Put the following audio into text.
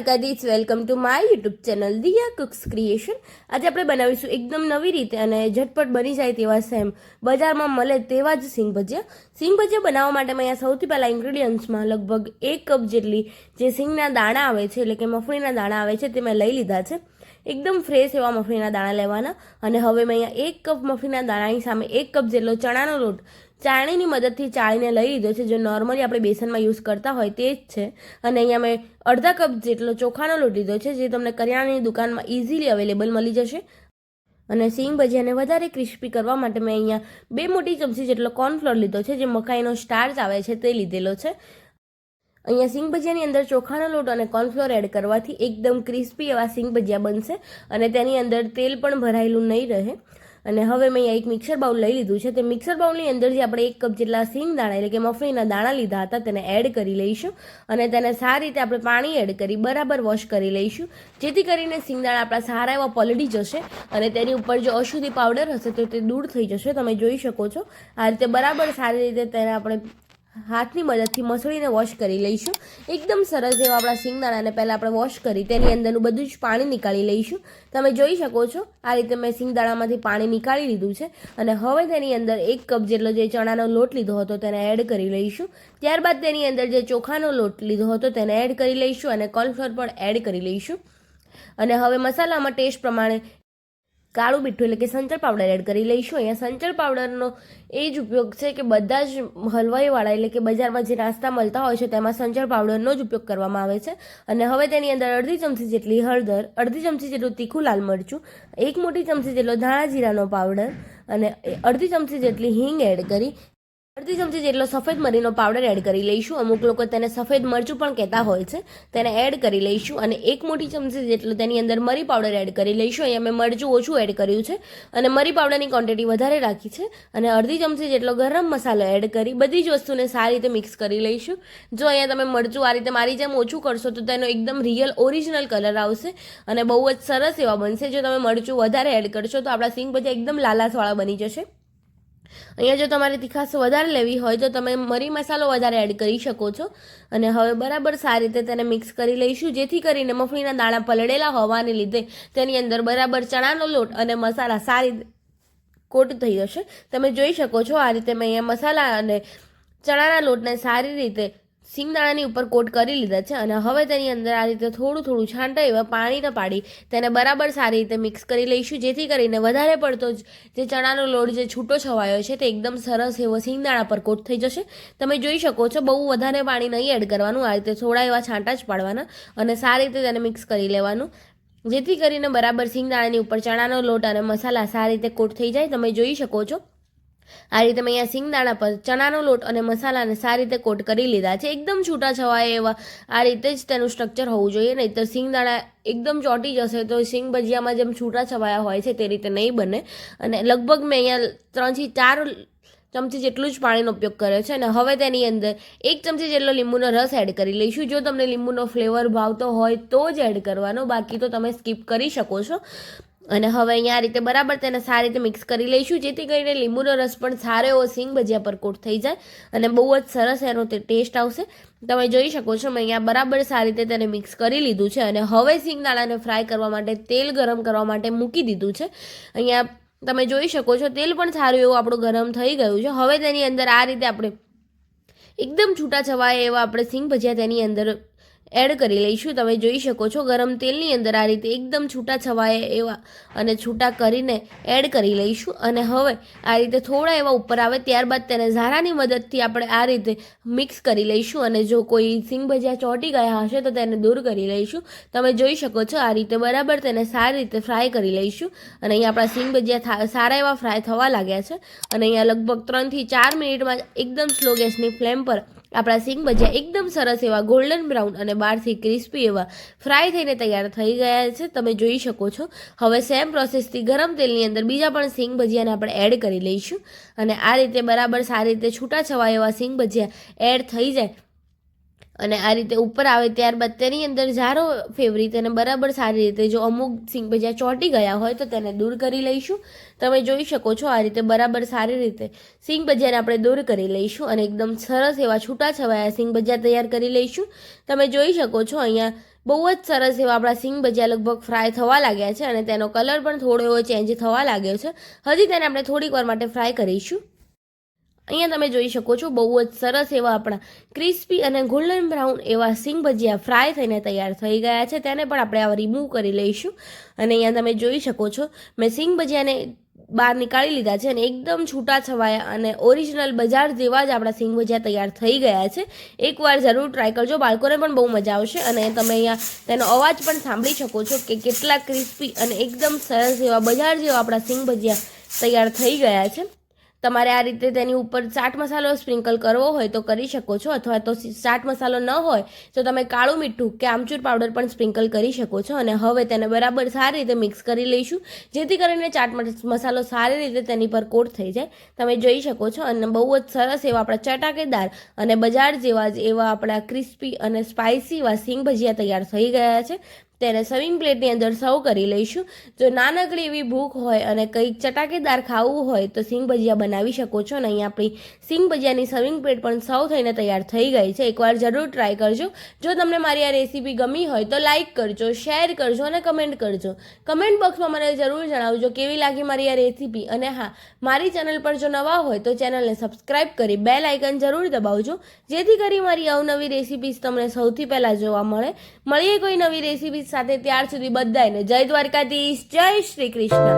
Dwarkadhish, welcome to my YouTube channel Diya cooks creation. આજે આપણે બનાવીશું એકદમ નવી રીતે અને ઝટપટ બની જાય તેવા સેમ બજારમાં મળે તેવા જ સિંગ ભજીયા। સિંગ ભજીયા બનાવવા માટે મેં અહીંયા સૌથી પહેલાં ઇન્ગ્રેડિયન્ટ્સમાં લગભગ 1 કપ જેટલી જે સિંગના દાણા આવે છે એટલે કે મફળીના દાણા આવે છે તે મેં લઈ લીધા છે। એકદમ ફ્રેશ એવા મફળીના દાણા લેવાના। અને હવે મેં અહીંયા 1 કપ મફળીના દાણાની સામે 1 કપ જેટલો ચણાનો લોટ ચાળણીની મદદથી ચાળીને લઈ લીધો છે, જે નોર્મલી આપણે બેસનમાં યુઝ કરતા હોય તે જ છે। અને અહીંયા મેં અડધા કપ જેટલો ચોખાનો લોટ લીધો છે, જે તમને કરિયાણાની દુકાનમાં ઇઝીલી અવેલેબલ મળી જશે। અને સિંગ ભજીયાને વધારે ક્રિસ્પી કરવા માટે મેં અહીંયા 2 મોટી ચમચી જેટલો કોર્નફ્લોર લીધો છે, જે મકાઈનો સ્ટાર્ચ આવે છે તે લીધેલો છે। અહીંયા સિંગ ભજીયાની અંદર ચોખાનો લોટ અને કોર્નફ્લોર એડ કરવાથી એકદમ ક્રિસ્પી એવા સિંગ ભજીયા બનશે અને તેની અંદર તેલ પણ ભરાયેલું નહીં રહે। અને હવે મેં અહીંયા એક મિક્સર બાઉલ લઈ લીધું છે, તે મિક્સર બાઉલની અંદર જે આપણે 1 કપ જેટલા સિંગ દાણા એટલે કે મફળીના દાણા લીધા હતા તેને એડ કરી લઈશું અને તેને સારી રીતે આપણે પાણી એડ કરી બરાબર વોશ કરી લઈશું, જેથી કરીને સિંગ દાણા આપણા સારા એવા પલળી જશે અને તેની ઉપર જો અશુદ્ધિ પાવડર હશે તો તે દૂર થઈ જશે। તમે જોઈ શકો છો આ રીતે બરાબર સારી રીતે તેને આપણે હાથની મદદથી મસળીને વોશ કરી લઈશું। એકદમ સરસ એવા આપણા સિંગદાણાને પહેલાં આપણે વોશ કરી તેની અંદરનું બધું જ પાણી નીકાળી લઈશું। તમે જોઈ શકો છો આ રીતે મેં સિંગદાણામાંથી પાણી નીકાળી લીધું છે અને હવે તેની અંદર 1 કપ જેટલો જે ચણાનો લોટ લીધો હતો તેને એડ કરી લઈશું। ત્યારબાદ તેની અંદર જે ચોખાનો લોટ લીધો હતો તેને એડ કરી લઈશું અને કોર્નફ્લોર પણ એડ કરી લઈશું। અને હવે મસાલામાં ટેસ્ટ પ્રમાણે કાળું મીઠું એટલે કે સંચળ પાવડર એડ કરી લઈશું। અહીંયા સંચળ પાવડરનો એ જ ઉપયોગ છે કે બધા જ હલવાઈવાળા એટલે કે બજારમાં જે નાસ્તા મળતા હોય છે તેમાં સંચળ પાવડરનો જ ઉપયોગ કરવામાં આવે છે। અને હવે તેની અંદર અડધી ચમચી જેટલી હળદર, અડધી ચમચી જેટલું તીખું લાલ મરચું, 1 મોટી ચમચી જેટલો ધાણા જીરાનો પાવડર અને અડધી ચમચી જેટલી હિંગ એડ કરી અડધી ચમચી જેટલો સફેદ મરીનો પાવડર એડ કરી લઈશું। અમુક લોકો તેને સફેદ મરચું પણ કહેતા હોય છે, તેને એડ કરી લઈશું અને 1 મોટી ચમચી જેટલો તેની અંદર મરી પાવડર એડ કરી લઈશું। અહીંયા મેં મરચું ઓછું એડ કર્યું છે અને મરી પાવડરની ક્વોન્ટિટી વધારે રાખી છે। અને અડધી ચમચી જેટલો ગરમ મસાલો એડ કરી બધી જ વસ્તુને સારી રીતે મિક્સ કરી લઈશું। જો અહીંયા તમે મરચું આ રીતે મારી જેમ ઓછું કરશો તો તેનો એકદમ રિયલ ઓરિજિનલ કલર આવશે અને બહુ જ સરસ એવા બનશે। જો તમે મરચું વધારે એડ કરશો તો આપણા સિંગ ભજીયા એકદમ લાલાશવાળા બની જશે। અહીંયા જો તમારે તીખાશ વધારે લેવી હોય તો તમે મરી મસાલો વધારે એડ કરી શકો છો। અને હવે બરાબર સારી રીતે તેને મિક્સ કરી લઈશું, જેથી કરીને મફળીના દાણા પલળેલા હોવાને લીધે તેની અંદર બરાબર ચણાનો લોટ અને મસાલા સારી કોટ થઈ જશે। તમે જોઈ શકો છો આ રીતે મેં અહીંયા મસાલા અને ચણાના લોટને સારી રીતે સિંગદાણાની ઉપર કોટ કરી લીધા છે। અને હવે તેની અંદર આ રીતે થોડું થોડું છાંટા એવા પાણીને પાડી તેને બરાબર સારી રીતે મિક્સ કરી લઈશું, જેથી કરીને વધારે પડતો જે ચણાનો લોટ જે છૂટો છવાયો છે તે એકદમ સરસ એવો સિંગદાણા પર કોટ થઈ જશે। તમે જોઈ શકો છો બહુ વધારે પાણી નહીં એડ કરવાનું, આ રીતે થોડા એવા છાંટા જ પાડવાના અને સારી રીતે તેને મિક્સ કરી લેવાનું, જેથી કરીને બરાબર સિંગદાણાની ઉપર ચણાનો લોટ અને મસાલા સારી રીતે કોટ થઈ જાય। તમે જોઈ શકો છો આ રીતે મેં અહીંયા સિંગદાણા પર ચણાનો લોટ અને મસાલાને સારી રીતે કોટ કરી લીધા છે। એકદમ છૂટા છવાયા એવા આ રીતે જ તેનું સ્ટ્રક્ચર હોવું જોઈએ, નહીંતર સિંગદાણા એકદમ ચોંટી જશે તો સિંગ ભજીયામાં જેમ છૂટા છવાયા હોય છે તે રીતે નહીં બને। અને લગભગ મેં અહીંયા 3 થી 4 ચમચી જેટલું જ પાણીનો ઉપયોગ કર્યો છે। અને હવે તેની અંદર 1 ચમચી જેટલો લીંબુનો રસ એડ કરી લઈશું। જો તમને લીંબુનો ફ્લેવર ભાવતો હોય તો જ એડ કરવાનો, બાકી તો તમે સ્કીપ કરી શકો છો। અને હવે અહીંયા આ રીતે બરાબર તેને સારી રીતે મિક્સ કરી લઈશું, જેથી કરીને લીંબુનો રસ પણ સારો એવો સિંગ ભજીયા પર કોટ થઈ જાય અને બહુ જ સરસ એનો તે ટેસ્ટ આવશે। તમે જોઈ શકો છો મેં અહીંયા બરાબર સારી રીતે તેને મિક્સ કરી લીધું છે અને હવે સિંગદાણાને ફ્રાય કરવા માટે તેલ ગરમ કરવા માટે મૂકી દીધું છે। અહીંયા તમે જોઈ શકો છો તેલ પણ સારું એવું આપણું ગરમ થઈ ગયું છે। હવે તેની અંદર આ રીતે આપણે એકદમ છૂટા છવાયા એવા આપણે સિંગ ભજીયા તેની અંદર એડ કરી લઈશું। તમે જોઈ શકો છો ગરમ તેલની અંદર આ રીતે એકદમ છૂટા છવાયા એવા અને છૂટા કરીને એડ કરી લઈશું। અને હવે આ રીતે થોડા એવા ઉપર આવે ત્યારબાદ તેને ઝારાની મદદથી આપણે આ રીતે મિક્સ કરી લઈશું અને જો કોઈ સિંગ ભજીયા ચોંટી ગયા હશે તો તેને દૂર કરી લઈશું। તમે જોઈ શકો છો આ રીતે બરાબર તેને સારી રીતે ફ્રાય કરી લઈશું અને અહીંયા આપણા સિંગ ભજીયા સારા એવા ફ્રાય થવા લાગ્યા છે। અને અહીંયા લગભગ 3 થી 4 મિનિટમાં એકદમ સ્લો ગેસની ફ્લેમ પર આપણા સિંગ ભજીયા એકદમ સરસ એવા ગોલ્ડન બ્રાઉન અને બહારથી ક્રિસ્પી એવા ફ્રાય થઈને તૈયાર થઈ ગયા છે। તમે જોઈ શકો છો હવે સેમ પ્રોસેસથી ગરમ તેલની અંદર બીજા પણ સિંગ ભજીયાને આપણે એડ કરી લઈશું અને આ રીતે બરાબર સારી રીતે છૂટા છવાયા એવા સિંગ ભજીયા એડ થઈ જાય અને આ રીતે ઉપર આવે ત્યારબાદ તેની અંદર ઝારો ફેવરી તેને બરાબર સારી રીતે જો અમુક સિંગ ભજીયા ચોંટી ગયા હોય તો તેને દૂર કરી લઈશું। તમે જોઈ શકો છો આ રીતે બરાબર સારી રીતે સિંગ ભજીયાને આપણે દૂર કરી લઈશું અને એકદમ સરસ એવા છૂટા છવાયા સિંગ ભજીયા તૈયાર કરી લઈશું। તમે જોઈ શકો છો અહીંયા બહુ જ સરસ એવા આપણા સિંગ ભજીયા લગભગ ફ્રાય થવા લાગ્યા છે અને તેનો કલર પણ થોડો એવો ચેન્જ થવા લાગ્યો છે. હજી તેને આપણે થોડીક વાર માટે ફ્રાય કરીશું. અહીંયા તમે જોઈ શકો છો બહુ જ સરસ એવા આપણા ક્રિસ્પી અને ગોલ્ડન બ્રાઉન એવા સિંગ ભજીયા ફ્રાય થઈને તૈયાર થઈ ગયા છે. તેને પણ આપણે આ રિમૂવ કરી લઈશું. અને અહીંયા તમે જોઈ શકો છો મેં સિંગ ભજીયાને બહાર નીકાળી લીધા છે અને એકદમ છૂટા છવાયા અને ઓરિજિનલ બજાર જેવા જ આપણા સિંગ ભજીયા તૈયાર થઈ ગયા છે. એકવાર જરૂર ટ્રાય કરજો, બાળકોને પણ બહુ મજા આવશે. અને તમે અહીંયા તેનો અવાજ પણ સાંભળી શકો છો કે કેટલા ક્રિસ્પી અને એકદમ સરસ એવા બજાર જેવા આપણા સિંગ ભજીયા તૈયાર થઈ ગયા છે. તમારે આ રીતે તેની ઉપર ચાટ મસાલો સ્પ્રિંકલ કરવો હોય તો કરી શકો છો, અથવા તો ચાટ મસાલો ન હોય તો તમે કાળું મીઠું કે આમચૂર પાવડર પણ સ્પ્રિંકલ કરી શકો છો. અને હવે તેને બરાબર સારી રીતે મિક્સ કરી લઈશું, જેથી કરીને ચાટ મસાલો સારી રીતે તેની પર કોટ થઈ જાય. તમે જોઈ શકો છો અને બહુ જ સરસ એવા આપણા ચટાકેદાર અને બજાર જેવા જ એવા આપણા ક્રિસ્પી અને સ્પાઇસી એવા સિંગ ભજીયા તૈયાર થઈ ગયા છે. તેને સર્વિંગ પ્લેટની અંદર સર્વ કરી લઈશું. જો નાનકડી એવી ભૂખ હોય અને કંઈક ચટાકેદાર ખાવું હોય તો સિંગ ભજીયા બનાવી શકો છો. અને અહીંયા આપણી સિંગ ભજીયાની સર્વિંગ પ્લેટ પણ સર્વ થઈને તૈયાર થઈ ગઈ છે. એકવાર જરૂર ટ્રાય કરજો. જો તમને મારી આ રેસીપી ગમી હોય તો લાઇક કરજો, શેર કરજો અને કમેન્ટ કરજો. કમેન્ટ બોક્સમાં મને જરૂર જણાવજો કેવી લાગી મારી આ રેસીપી. અને હા, મારી ચેનલ પર જો નવા હોય તો ચેનલને સબસ્ક્રાઇબ કરી બેલ આઇકન જરૂર દબાવજો, જેથી કરી મારી અવનવી રેસીપીઝ તમને સૌથી પહેલાં જોવા મળે. મળીએ કોઈ નવી રેસીપી સાથે. ત્યાર સુધી બધાને જય દ્વારકાધીશ, જય શ્રી કૃષ્ણ.